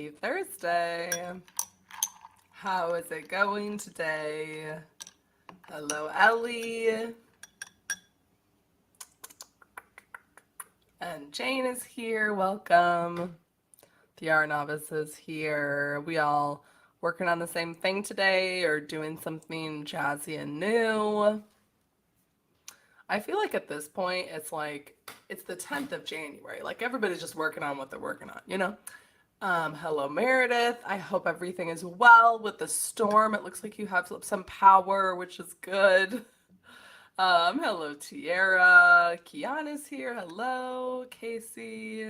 Happy Thursday. How is it going today? Hello, Ellie. And Jane is here. Welcome. The art novice is here. We all working on the same thing today or doing something jazzy and new. I feel like at this point it's like it's the 10th of January. Like everybody's just working on what they're working on, you know? Hello, Meredith. I hope everything is well with the storm. It looks like you have some power, which is good. Hello, Tiara. Kiana's here. Hello, Casey.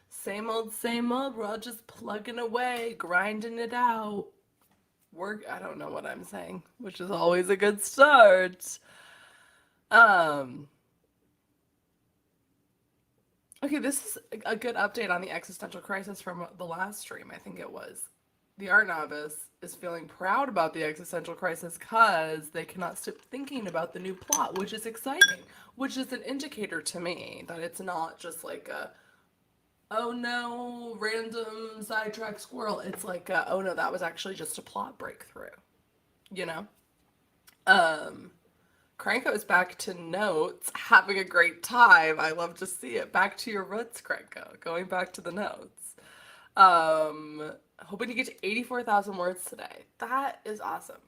Same old, same old. We're all just plugging away, grinding it out. I don't know what I'm saying, which is always a good start. Um, Okay, this is a good update on the existential crisis from the last stream, I think it was. The art novice is feeling proud about the existential crisis because they cannot stop thinking about the new plot, which is exciting, which is an indicator to me that it's not just like a, oh no, random sidetrack squirrel. It's like, oh no, that was actually just a plot breakthrough, you know? Um, Cranko is back to notes, having a great time. I love to see it. Back to your roots, Cranko. Going back to the notes. Hoping to get to 84,000 words today. That is awesome.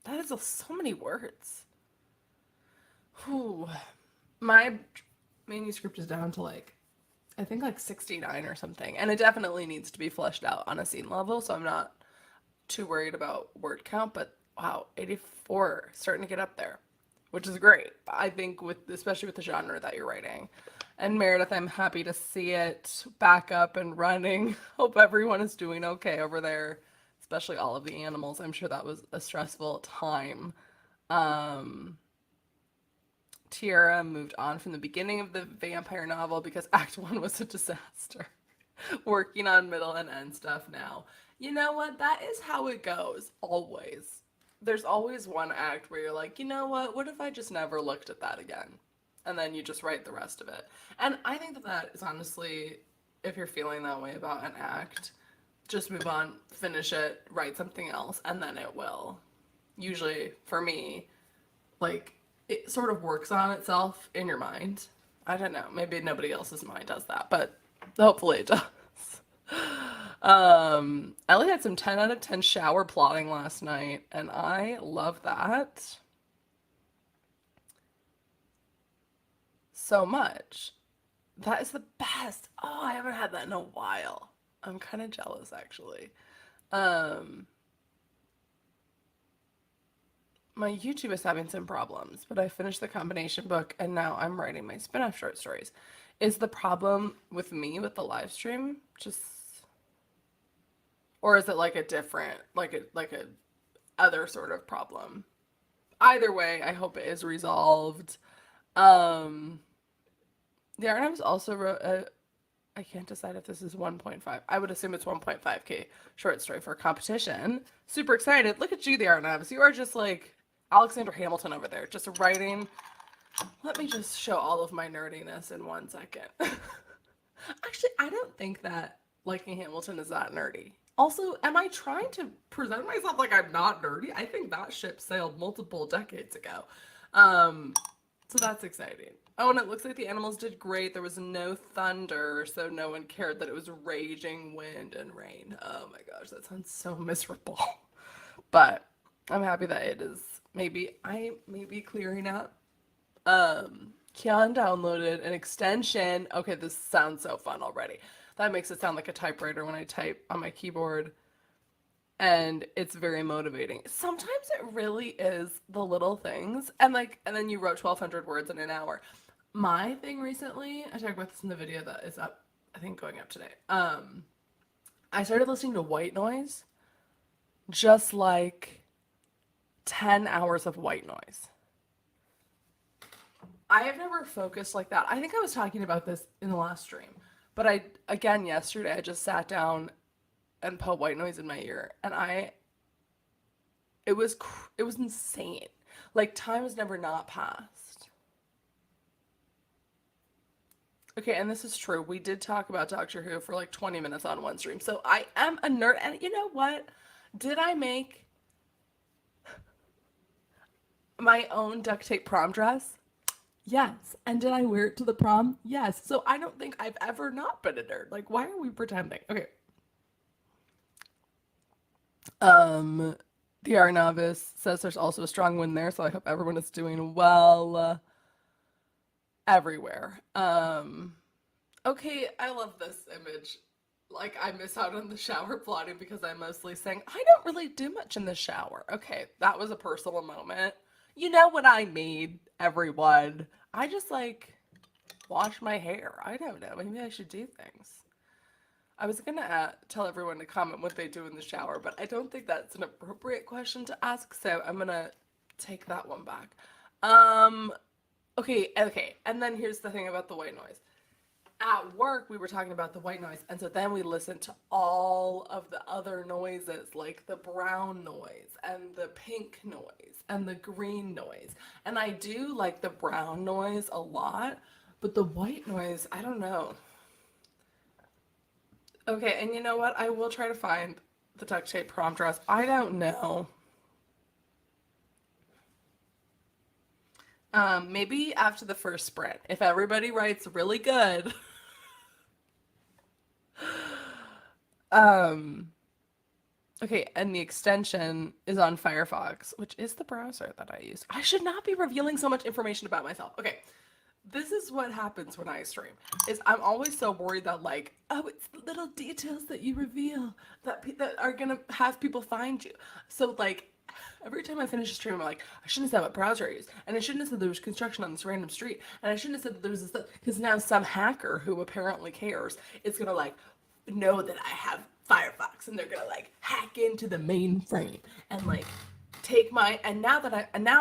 That is so many words. Whew. My manuscript is down to I think 69 or something. And it definitely needs to be fleshed out on a scene level, so I'm not too worried about word count, but wow, 84, starting to get up there, which is great. I think especially with the genre that you're writing. And Meredith, I'm happy to see it back up and running. Hope everyone is doing okay over there, especially all of the animals. I'm sure that was a stressful time. Um, Tiara moved on from the beginning of the vampire novel because Act 1 was a disaster. Working on middle and end stuff now. You know what? That is how it goes, always. There's always one act where you're like, you know what if I just never looked at that again? And then you just write the rest of it. And I think that is honestly, if you're feeling that way about an act, just move on, finish it, write something else, and then it will. Usually, for me, it sort of works on itself in your mind. I don't know, maybe nobody else's mind does that, but hopefully it does. Ellie had some 10 out of 10 shower plotting last night, and I love that so much. That is the best. Oh, I haven't had that in a while. I'm kind of jealous, actually. Um, my YouTube is having some problems, but I finished the combination book, and now I'm writing my spin-off short stories. Is the problem with me with the live stream just, or is it like a different, like a other sort of problem? Either way, I hope it is resolved. Um, the Arnavs also wrote a. I can't decide if this is 1.5. I would assume it's 1.5K short story for a competition. Super excited. Look at you, the Arnavs. You are just like Alexander Hamilton over there, just writing. Let me just show all of my nerdiness in 1 second. Actually, I don't think that liking Hamilton is that nerdy. Also, am I trying to present myself like I'm not nerdy? I think that ship sailed multiple decades ago. Um, so that's exciting. Oh, and it looks like the animals did great. There was no thunder, so no one cared that it was raging wind and rain. Oh my gosh, that sounds so miserable. But I'm happy that it is maybe clearing up. Kian downloaded an extension. Okay, this sounds so fun already. That makes it sound like a typewriter when I type on my keyboard. And it's very motivating. Sometimes it really is the little things. And then you wrote 1,200 words in an hour. My thing recently, I talked about this in the video that is up, I think going up today. I started listening to white noise, just like 10 hours of white noise. I have never focused like that. I think I was talking about this in the last stream, but again, yesterday, I just sat down and put white noise in my ear, and it was insane. Like, time has never not passed. Okay, and this is true. We did talk about Doctor Who for like 20 minutes on one stream. So I am a nerd. And you know what? Did I make my own duct tape prom dress? Yes. And did I wear it to the prom? Yes. So I don't think I've ever not been a nerd. Like, why are we pretending? Okay. Um, the R Novice says there's also a strong wind there, so I hope everyone is doing well everywhere. Okay, I love this image. Like, I miss out on the shower plotting because I'm mostly saying, I don't really do much in the shower. Okay, that was a personal moment. You know what I mean, everyone. I just like wash my hair. I don't know. Maybe I should do things. I was gonna tell everyone to comment what they do in the shower, but I don't think that's an appropriate question to ask, so I'm gonna take that one back. Um, okay, and then here's the thing about the white noise. At work, we were talking about the white noise, and so then we listened to all of the other noises, like the brown noise, and the pink noise, and the green noise. And I do like the brown noise a lot, but the white noise, I don't know. Okay, and you know what? I will try to find the duct tape prom dress. I don't know. Maybe after the first sprint, if everybody writes really good. Um, okay, and the extension is on Firefox, which is the browser that I use. I should not be revealing so much information about myself. Okay, this is what happens when I stream. Is I'm always so worried that like, oh, it's the little details that you reveal that are gonna have people find you. So like, every time I finish a stream, I'm like, I shouldn't have said what browser I use, and I shouldn't have said there was construction on this random street, and I shouldn't have said that there was this because now some hacker who apparently cares is gonna like know that I have Firefox, and they're gonna like hack into the mainframe and like take my and now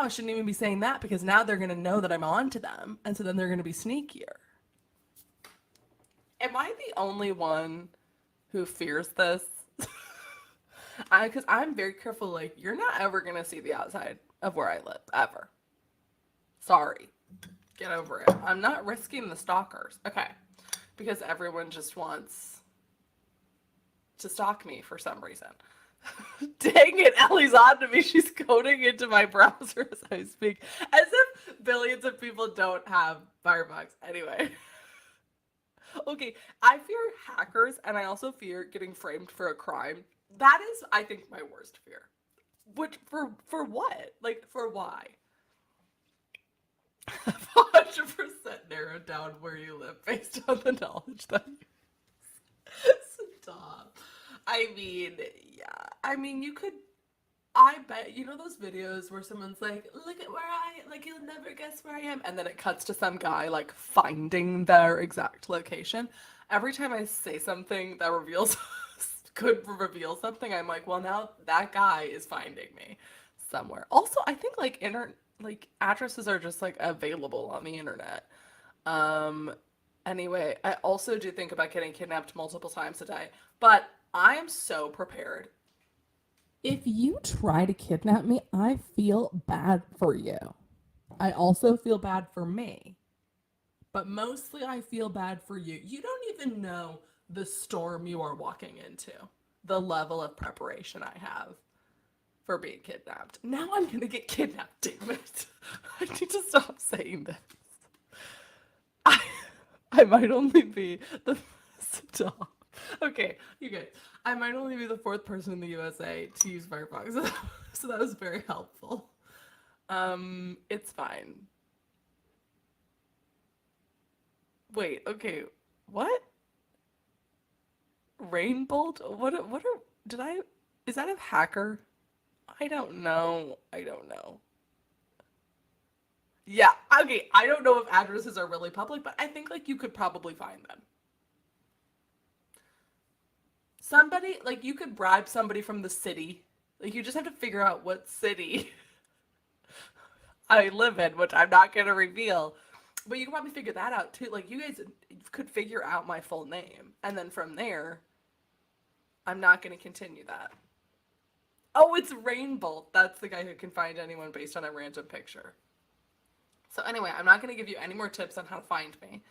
I shouldn't even be saying that because now they're gonna know that I'm on to them, and so then they're gonna be sneakier. Am I the only one who fears this? I because I'm very careful. Like you're not ever gonna see the outside of where I live ever. Sorry, get over it. I'm not risking the stalkers. Okay, because everyone just wants to stalk me for some reason. Dang it, Ellie's on to me. She's coding into my browser as I speak. As if billions of people don't have Firefox. Anyway. Okay, I fear hackers and I also fear getting framed for a crime. That is, I think, my worst fear. Which for what? Like for why? 100% narrowed down where you live based on the knowledge that you stop. I mean, yeah. I mean, you could I bet you know those videos where someone's like, "Look at where I like you'll never guess where I am," and then it cuts to some guy like finding their exact location. Every time I say something that reveals could reveal something, I'm like, "Well, now that guy is finding me somewhere." Also, I think like like addresses are just like available on the internet. Um anyway, I also do think about getting kidnapped multiple times a day, but I am so prepared. If you try to kidnap me, I feel bad for you. I also feel bad for me, but mostly I feel bad for you. You don't even know the storm you are walking into, the level of preparation I have for being kidnapped. Now I'm gonna get kidnapped, damn it. I need to stop saying this. I, I might only be the stop. Okay, you guys. I might only be the fourth person in the USA to use Firefox, so that was very helpful. It's fine. Wait, okay, what? Rainbolt? What are, did I, is that a hacker? I don't know. I don't know. Yeah, okay, I don't know if addresses are really public, but I think like you could probably find them. Somebody, like you could bribe somebody from the city. Like you just have to figure out what city I live in, which I'm not gonna reveal. But you can probably figure that out too. Like you guys could figure out my full name, and then from there, I'm not gonna continue that. Oh, it's Rainbolt. That's the guy who can find anyone based on a random picture. So anyway, I'm not gonna give you any more tips on how to find me.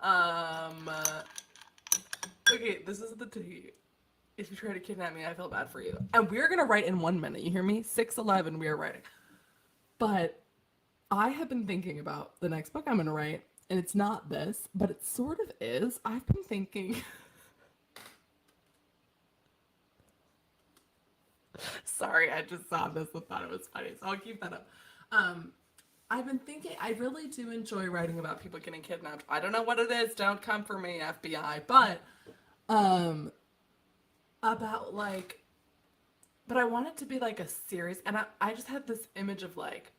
Um, uh, okay, this is the tea. If you try to kidnap me, I feel bad for you. And we're gonna write in 1 minute. You hear me? 6:11. We are writing. But I have been thinking about the next book I'm gonna write, and it's not this, but it sort of is. I've been thinking. Sorry, I just saw this and thought it was funny, so I'll keep that up. Um, I've been thinking. I really do enjoy writing about people getting kidnapped. I don't know what it is. Don't come for me, FBI. But um, about like but I want it to be like a series. And I just had this image of like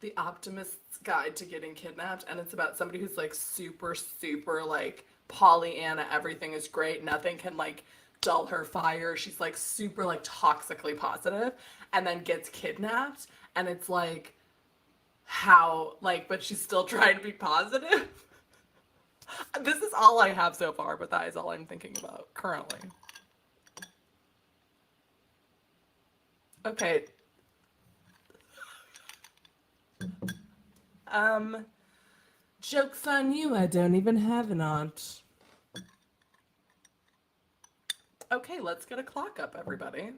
the optimist's guide to getting kidnapped. And it's about somebody who's like super, super like Pollyanna. Everything is great. Nothing can like dull her fire. She's like super like toxically positive and then gets kidnapped. And it's like, how, like, but she's still trying to be positive. This is all I have so far, but that is all I'm thinking about currently. Okay. Um, Joke's on you, I don't even have an aunt. Okay, let's get a clock up, everybody.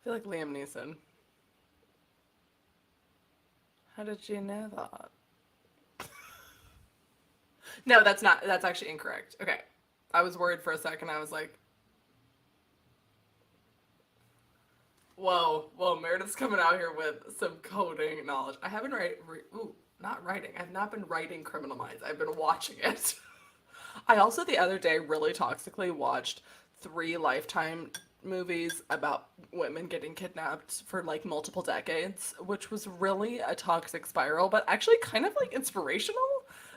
I feel like Liam Neeson. How did you know that? No, that's not. That's actually incorrect. Okay. I was worried for a second. I was like, whoa, whoa, Meredith's coming out here with some coding knowledge. I haven't not writing. I've not been writing Criminal Minds. I've been watching it. I also the other day really toxically watched three Lifetime movies about women getting kidnapped for like multiple decades, which was really a toxic spiral, but actually kind of like inspirational.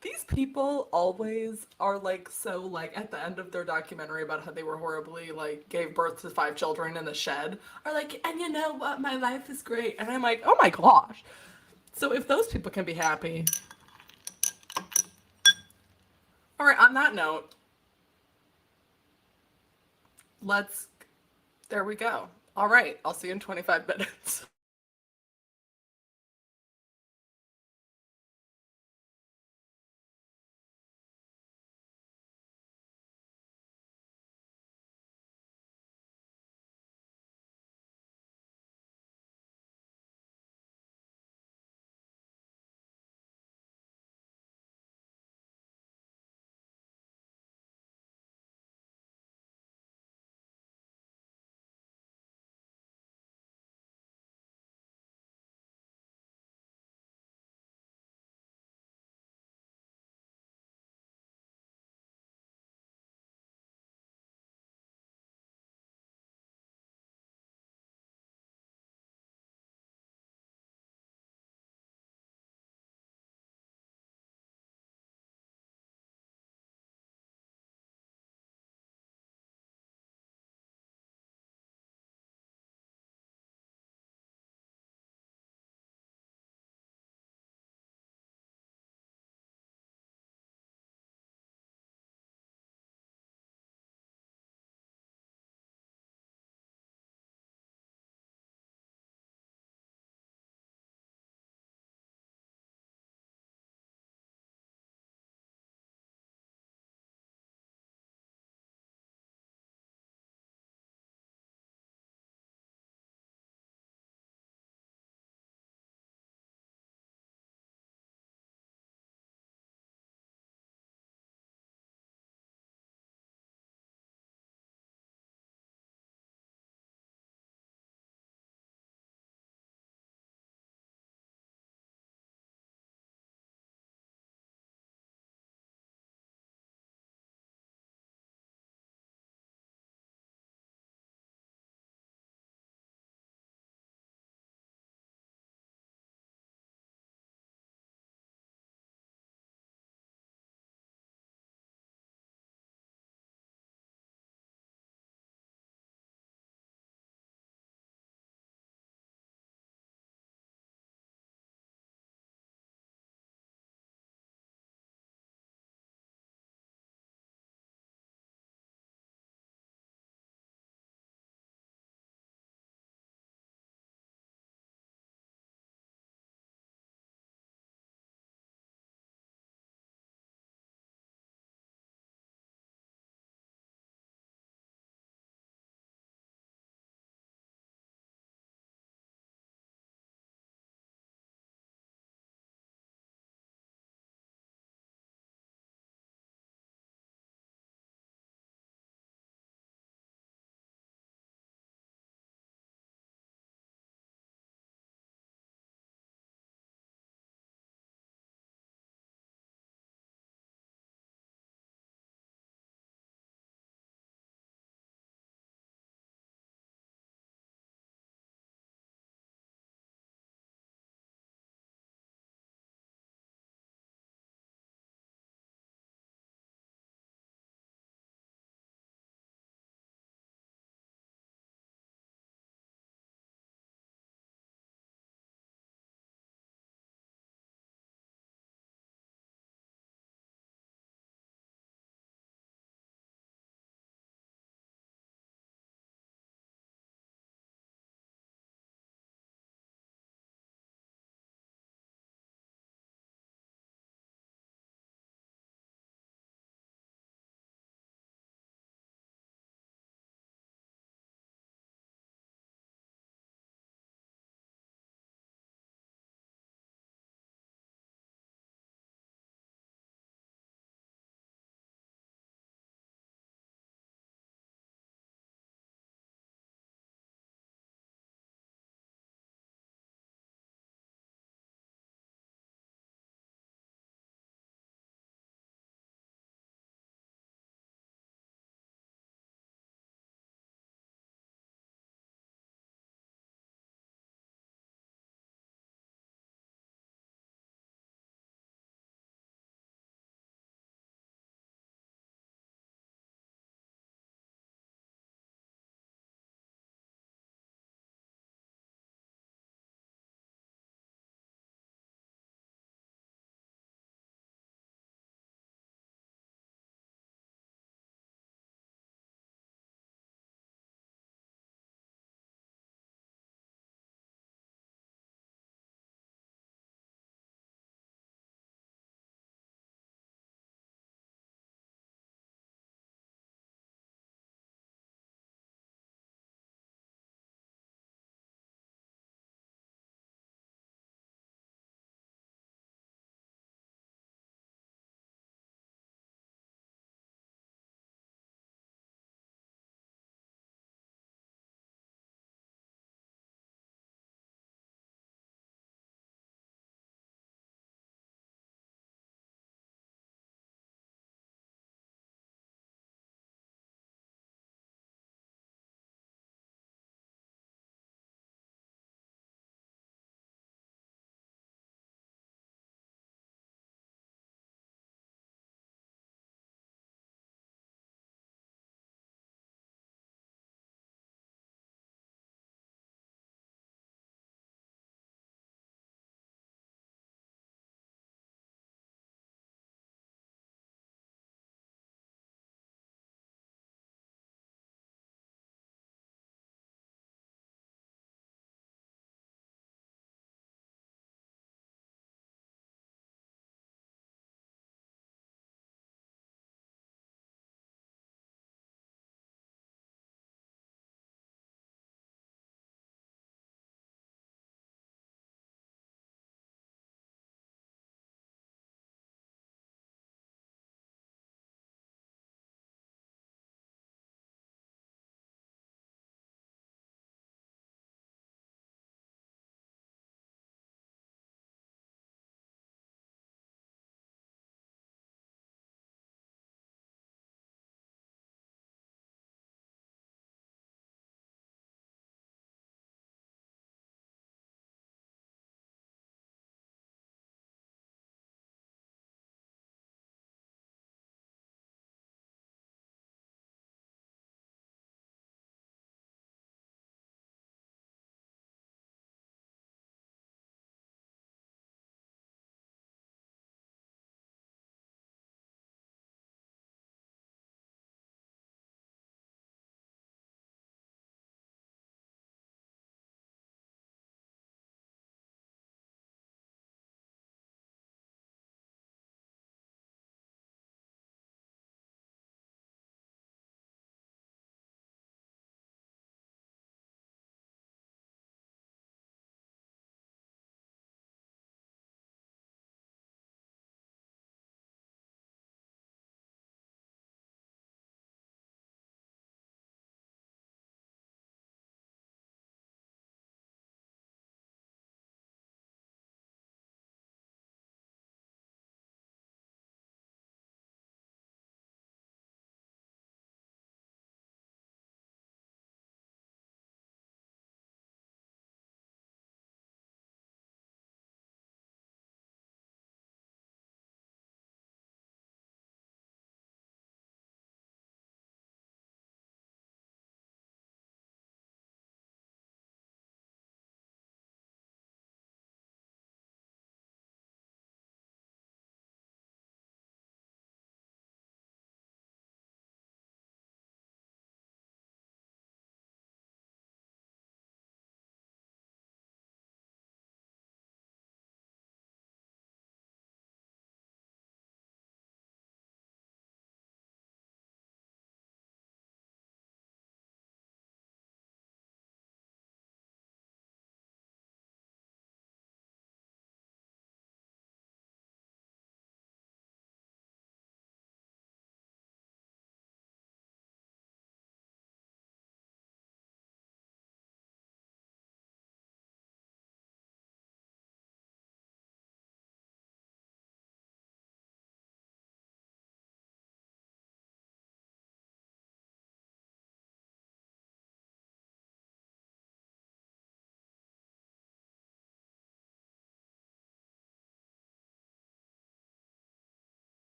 These people always are like so like at the end of their documentary about how they were horribly like gave birth to 5 children in a shed are like, and you know what, my life is great. And I'm like, oh my gosh. So if those people can be happy. All right, on that note, let's there we go. All right, I'll see you in 25 minutes.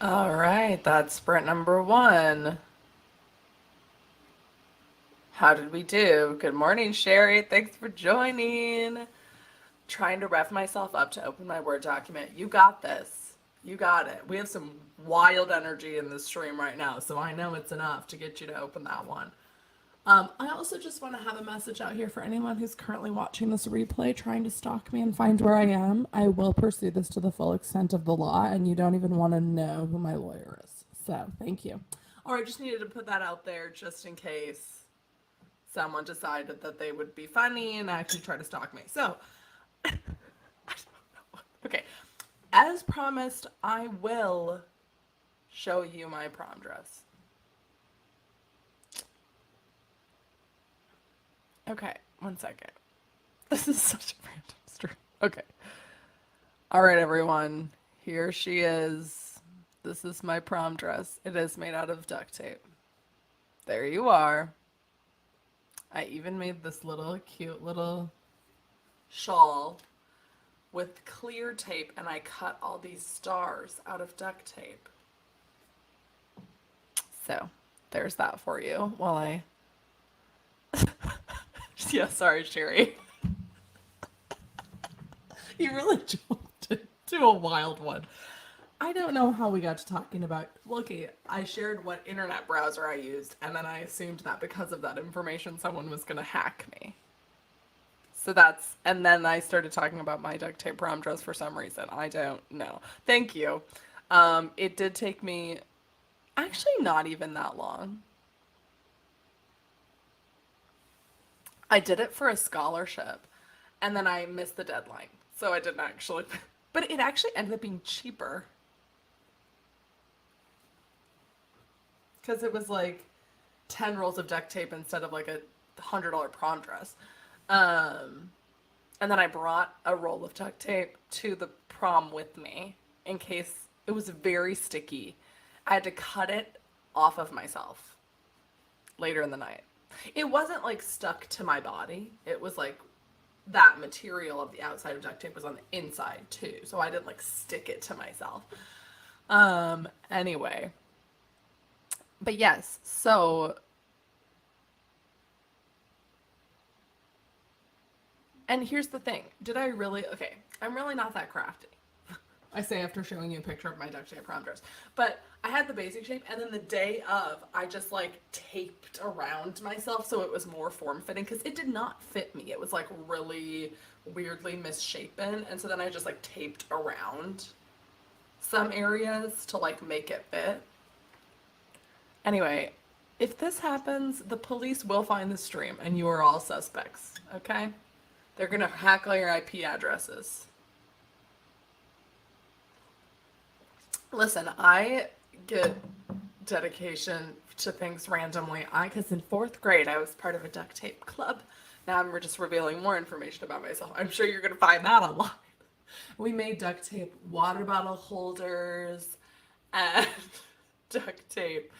All right, that's sprint number one. How did we do? Good morning, Sherry. Thanks for joining. Trying to rev myself up to open my Word document. You got this. You got it. We have some wild energy in this stream right now, so I know it's enough to get you to open that one. I also just want to have a message out here for anyone who's currently watching this replay trying to stalk me and find where I am. I will pursue this to the full extent of the law, and you don't even want to know who my lawyer is. So, thank you. All right, just needed to put that out there just in case someone decided that they would be funny and actually try to stalk me. So, okay, as promised, I will show you my prom dress. Okay, one second. This is such a random story. Okay. All right, everyone. Here she is. This is my prom dress. It is made out of duct tape. There you are. I even made this little cute little shawl with clear tape, and I cut all these stars out of duct tape. So, there's that for you while I... Yeah, sorry, Sherry. You really jumped into a wild one. I don't know how we got to talking about... Okay, I shared what internet browser I used, and then I assumed that because of that information, someone was going to hack me. So that's... And then I started talking about my duct tape prom dress for some reason. I don't know. Thank you. It did take me... Actually, not even that long. I did it for a scholarship, and then I missed the deadline. So I didn't actually... But it actually ended up being cheaper. Because it was like 10 rolls of duct tape instead of like a $100 prom dress. And then I brought a roll of duct tape to the prom with me in case it was very sticky. I had to cut it off of myself later in the night. It wasn't like stuck to my body. It was like that material of the outside of duct tape was on the inside too. So I didn't like stick it to myself. Anyway. But yes, so... And here's the thing. Did I really... Okay, I'm really not that crafty. I say after showing you a picture of my duct tape prom dress. But I had the basic shape, and then the day of, I just like taped around myself so it was more form-fitting, because it did not fit me. It was like really weirdly misshapen, and so then I just like taped around some areas to like make it fit. Anyway, if this happens, the police will find the stream, and you are all suspects, okay? They're gonna hack all your IP addresses. Listen, I get dedication to things randomly. Because in 4th grade, I was part of a duct tape club. Now I'm just revealing more information about myself. I'm sure you're going to find that online. We made duct tape water bottle holders and duct tape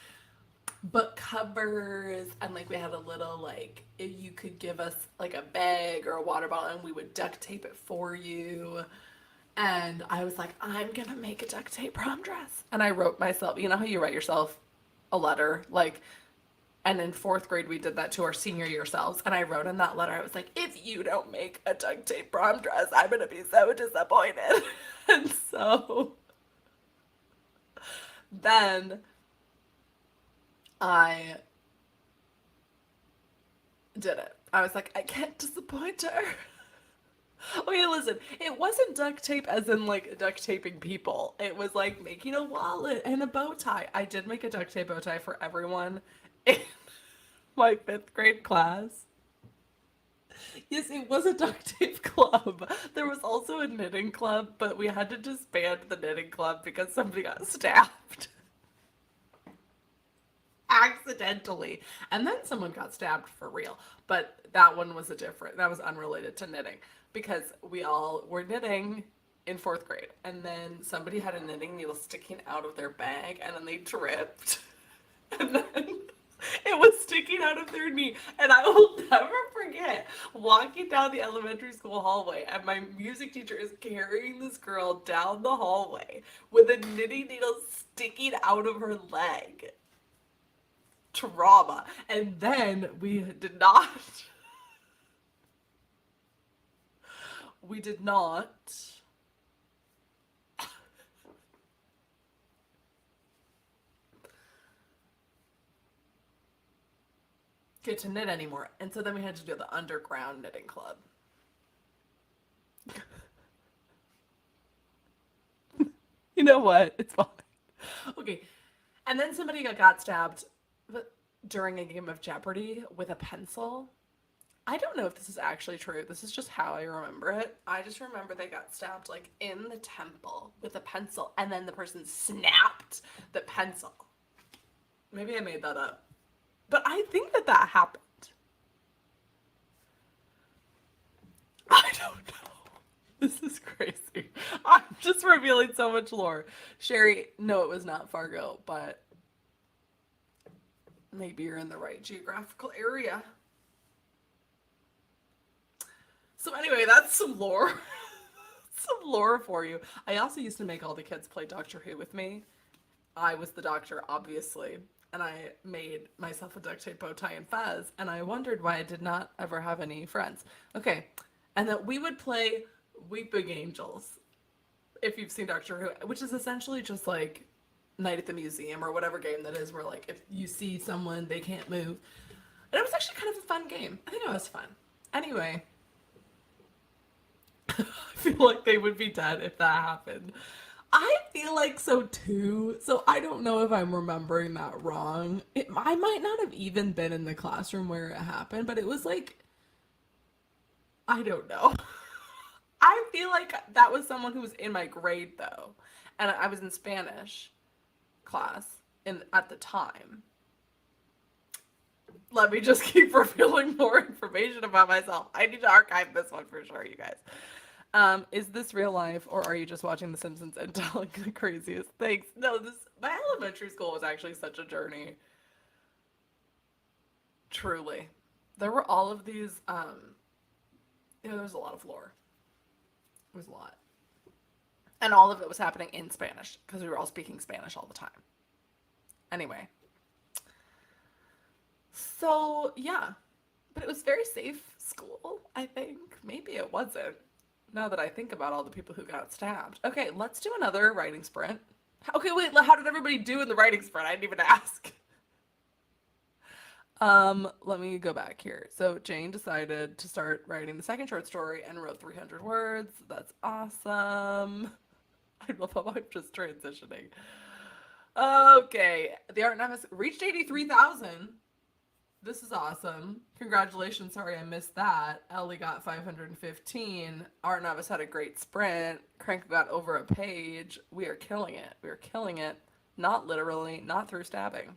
book covers, and like we had a little like, if you could give us like a bag or a water bottle and we would duct tape it for you. And I was like, I'm gonna make a duct tape prom dress. And I wrote myself, you know how you write yourself a letter? Like, and in 4th grade, we did that to our senior year selves. And I wrote in that letter, I was like, if you don't make a duct tape prom dress, I'm gonna be so disappointed. And so then I did it. I was like, I can't disappoint her. Okay, listen, it wasn't duct tape as in like duct taping people. It was like making a wallet and a bow tie. I did make a duct tape bow tie for everyone in my 5th grade class. Yes, it was a duct tape club. There was also a knitting club, but we had to disband the knitting club because somebody got stabbed. Accidentally. And then someone got stabbed for real. But that one was that was unrelated to knitting, because we all were knitting in 4th grade, and then somebody had a knitting needle sticking out of their bag, and then they tripped, and then it was sticking out of their knee. And I will never forget walking down the elementary school hallway, and my music teacher is carrying this girl down the hallway with a knitting needle sticking out of her leg. Trauma. And then we did not get to knit anymore. And so then we had to do the underground knitting club. You know what? It's fine. Okay. And then somebody got stabbed during a game of Jeopardy with a pencil. I don't know if this is actually true. This is just how I remember it. I just remember they got stabbed like in the temple with a pencil, and then the person snapped the pencil. Maybe I made that up. But I think that that happened. I don't know. This is crazy. I'm just revealing so much lore. Sherry, no, it was not Fargo, but maybe you're in the right geographical area. So anyway, that's some lore. Some lore for you. I also used to make all the kids play Doctor Who with me. I was the doctor, obviously, and I made myself a duct tape bow tie and fez, and I wondered why I did not ever have any friends. Okay, and that we would play Weeping Angels, if you've seen Doctor Who, which is essentially just like Night at the Museum or whatever game that is, where like if you see someone, they can't move. And it was actually kind of a fun game. I think it was fun. Anyway, I feel like they would be dead if that happened. I feel like so too. So I don't know if I'm remembering that wrong. I might not have even been in the classroom where it happened, but it was like, I don't know. I feel like that was someone who was in my grade though, and I was in Spanish class in at the time. Let me just keep revealing more information about myself. I need to archive this one for sure, you guys. Is this real life, or are you just watching The Simpsons and telling the craziest things? No, this my elementary school was actually such a journey. Truly, there were all of these. There was a lot of lore. It was a lot, and all of it was happening in Spanish because we were all speaking Spanish all the time. Anyway, so yeah, but it was very safe school. I think maybe it wasn't. Now that I think about all the people who got stabbed. Okay, let's do another writing sprint. Okay, wait, how did everybody do in the writing sprint? I didn't even ask. Let me go back here. So Jane decided to start writing the second short story and wrote 300 words. That's awesome. I love how I'm just transitioning. Okay, the art novice reached 83,000. This is awesome. Congratulations. Sorry I missed that. Ellie got 515. Art Novice had a great sprint. Crank got over a page. We are killing it. We are killing it. Not literally, not through stabbing.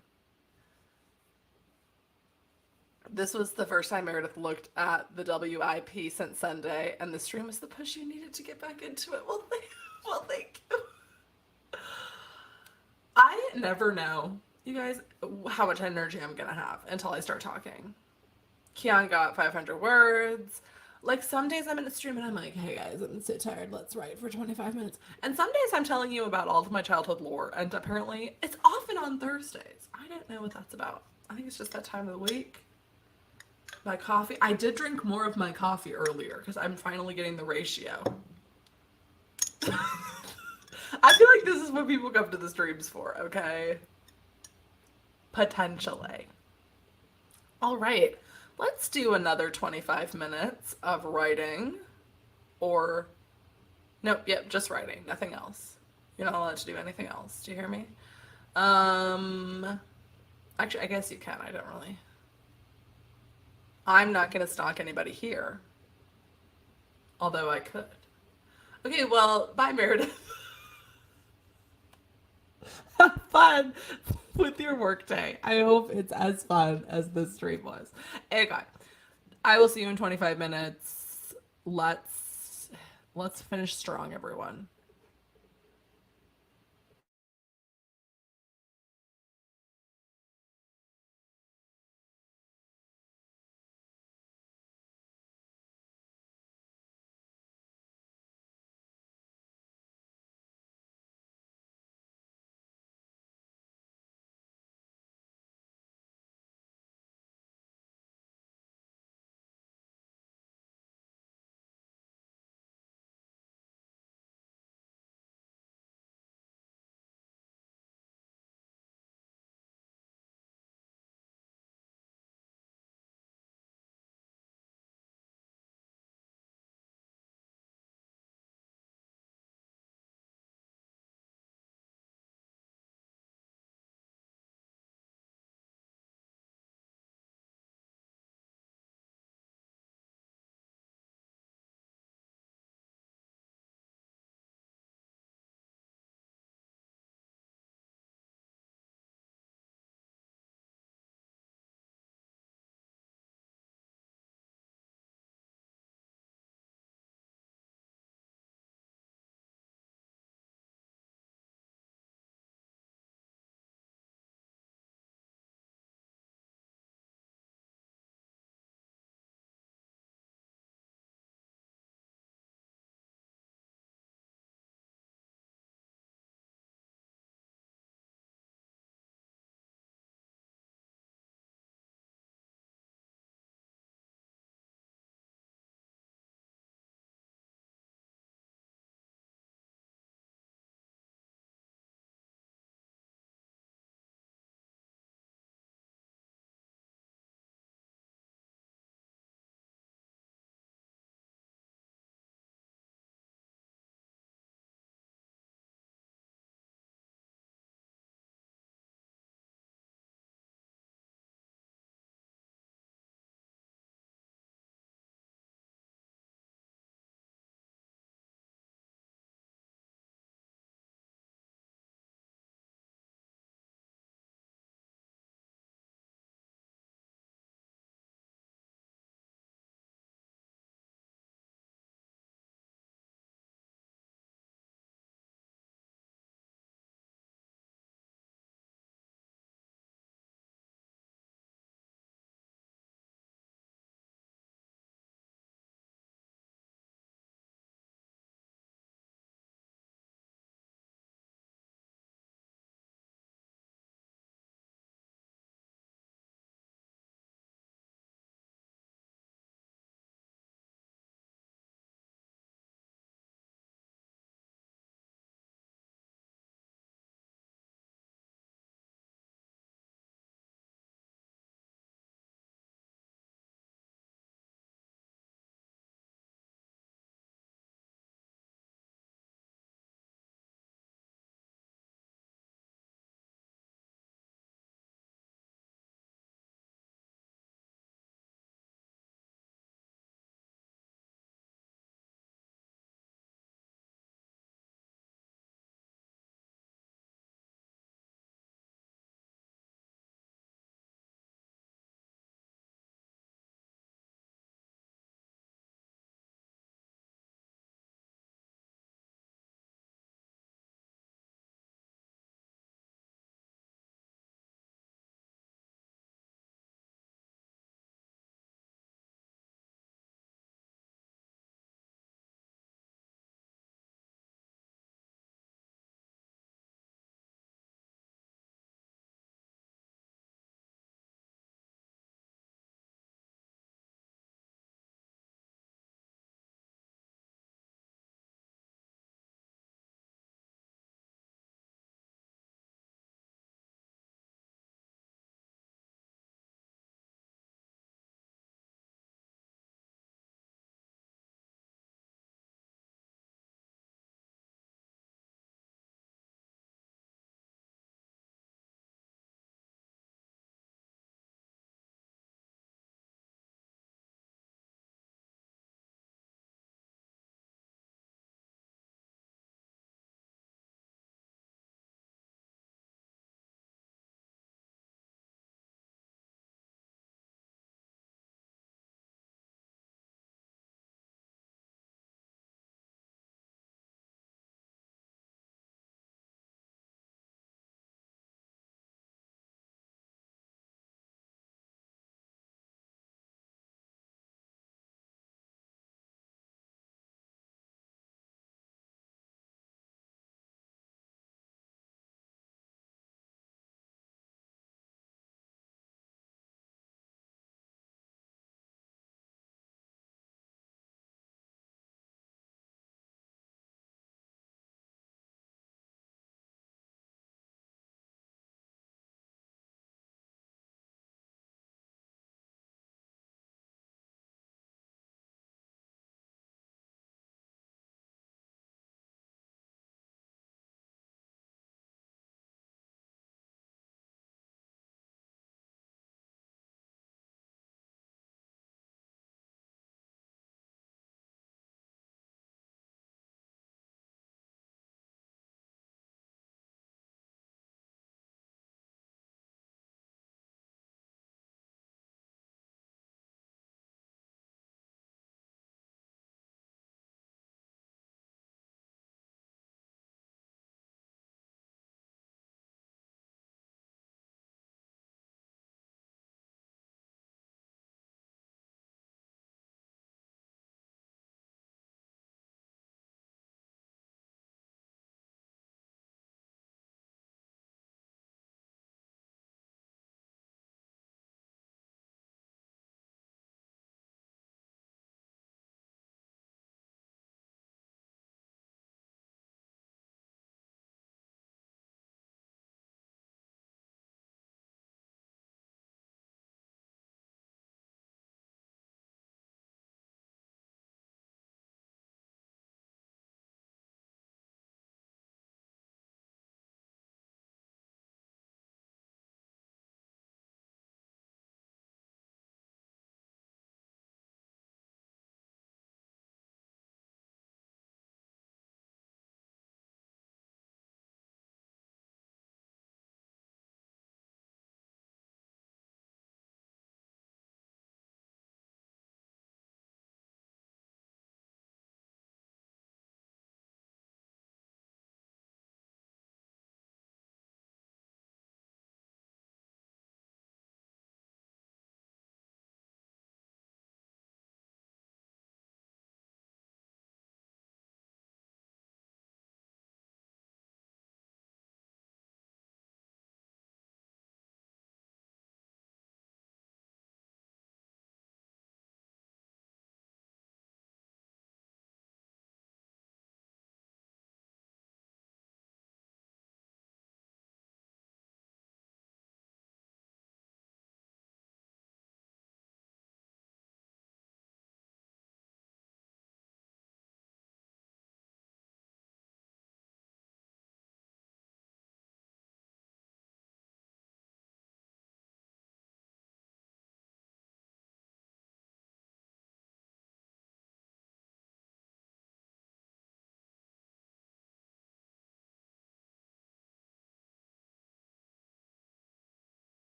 This was the first time Meredith looked at the WIP since Sunday, and the stream was the push you needed to get back into it. Thank you. I never know, you guys, how much energy I'm gonna have until I start talking. Keon got 500 words. Like some days I'm in a stream and I'm like, hey guys, I'm so tired. Let's write for 25 minutes. And some days I'm telling you about all of my childhood lore, and apparently it's often on Thursdays. I don't know what that's about. I think it's just that time of the week. My coffee. I did drink more of my coffee earlier because I'm finally getting the ratio. I feel like this is what people come to the streams for, okay? Potentially. All right. Let's do another 25 minutes of writing. Or, nope, yep, just writing. Nothing else. You're not allowed to do anything else. Do you hear me? Actually, I guess you can. I don't really. I'm not going to stalk anybody here. Although I could. Okay, well, bye, Meredith. Have fun with your workday. I hope it's as fun as this stream was. Okay, I will see you in 25 minutes. Let's finish strong, everyone.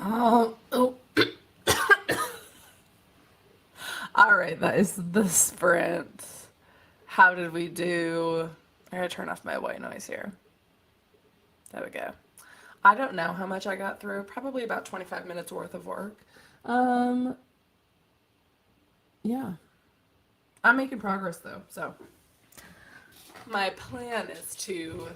Oh, all right, that is the sprint. How did we do? I gotta turn off my white noise here. There we go. I don't know how much I got through. Probably about 25 minutes worth of work. Um, yeah. I'm making progress though. So my plan is to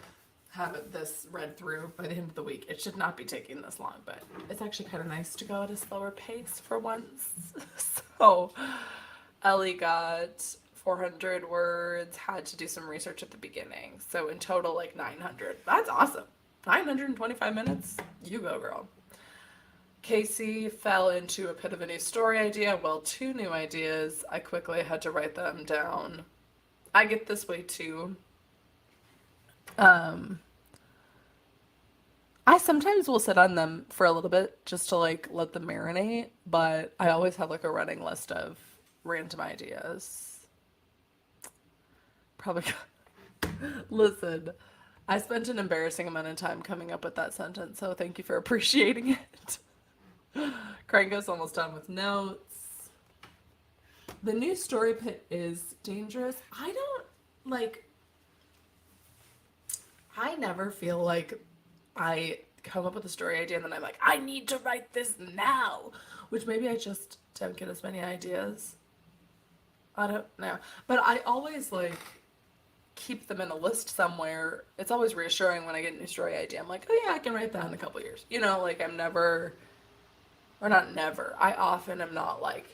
have this read through by the end of the week. It should not be taking this long, but it's actually kind of nice to go at a slower pace for once. So Ellie got 400 words, had to do some research at the beginning. So in total, like 900. That's awesome. 925 minutes? You go, girl. Casey fell into a bit of a new story idea. Well, two new ideas. I quickly had to write them down. I get this way too. Um, I sometimes will sit on them for a little bit just to like let them marinate, but I always have like a running list of random ideas. Probably. Listen, I spent an embarrassing amount of time coming up with that sentence, so thank you for appreciating it. Cranko's almost done with notes. The new story pit is dangerous. I don't like. I never feel like I come up with a story idea and then I'm like, I need to write this now. Which maybe I just don't get as many ideas. I don't know. But I always like keep them in a list somewhere. It's always reassuring when I get a new story idea. I'm like, oh yeah, I can write that in a couple years. You know, like I'm never, or not never. I often am not like,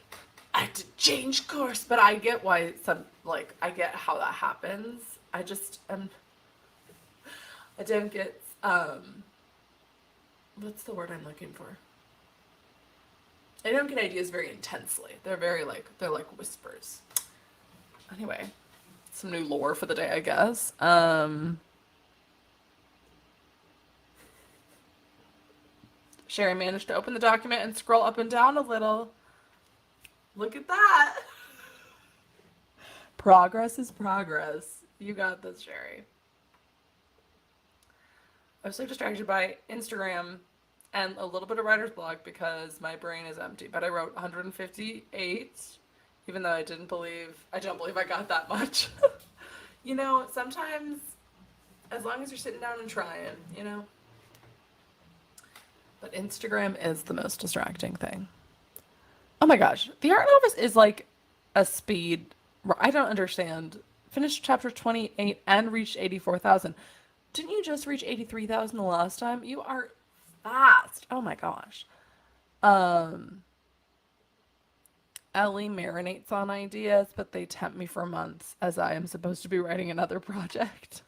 I have to change course, but I get why some, like, I get how that happens. I just am, I don't get, what's the word I'm looking for? I don't get ideas very intensely. They're very like, they're like whispers. Anyway, some new lore for the day, I guess. Sherry managed to open the document and scroll up and down a little. Look at that. Progress is progress. You got this, Sherry. I was so distracted by Instagram and a little bit of writer's block because my brain is empty. But I wrote 158, even though I don't believe I got that much. You know, sometimes, as long as you're sitting down and trying, you know. But Instagram is the most distracting thing. Oh my gosh, the art novice is like a speed. I don't understand. Finished chapter 28 and reached 84,000. Didn't you just reach 83,000 the last time? You are fast. Oh my gosh. Um, Ellie marinates on ideas, but they tempt me for months as I am supposed to be writing another project.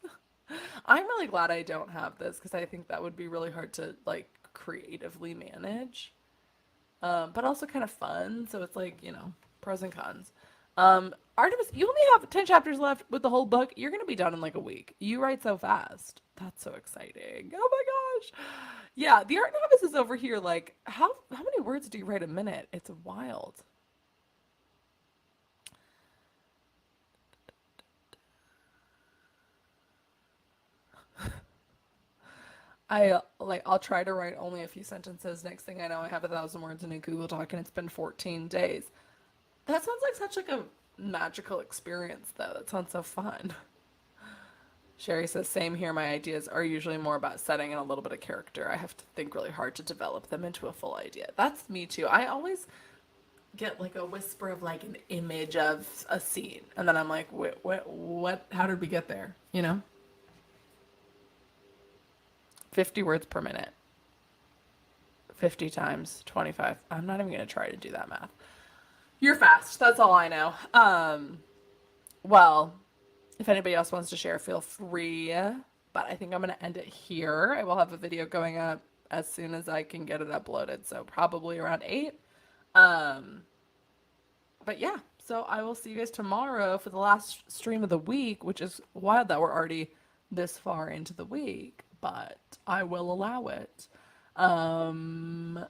I'm really glad I don't have this because I think that would be really hard to like creatively manage. But also kind of fun. So it's like, you know, pros and cons. Artemis, you only have 10 chapters left with the whole book. You're going to be done in like a week. You write so fast. That's so exciting. Oh my gosh. Yeah, the art novice is over here like, how many words do you write a minute? It's wild. I'll try to write only a few sentences. Next thing I know, I have 1,000 words in a Google Doc and it's been 14 days. That sounds like such like a magical experience though. That sounds so fun. Sherry says, same here. My ideas are usually more about setting and a little bit of character. I have to think really hard to develop them into a full idea. That's me too. I always get like a whisper of like an image of a scene. And then I'm like, what, how did we get there? You know? 50 words per minute. 50 times 25. I'm not even going to try to do that math. You're fast. That's all I know. Well, if anybody else wants to share, feel free. But I think I'm going to end it here. I will have a video going up as soon as I can get it uploaded. So probably around 8. Um, but yeah, so I will see you guys tomorrow for the last stream of the week, which is wild that we're already this far into the week, but I will allow it. Um,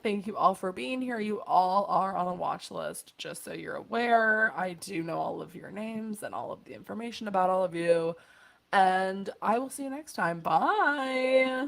Thank you all for being here. You all are on a watch list, just so you're aware. I do know all of your names and all of the information about all of you. And I will see you next time. Bye.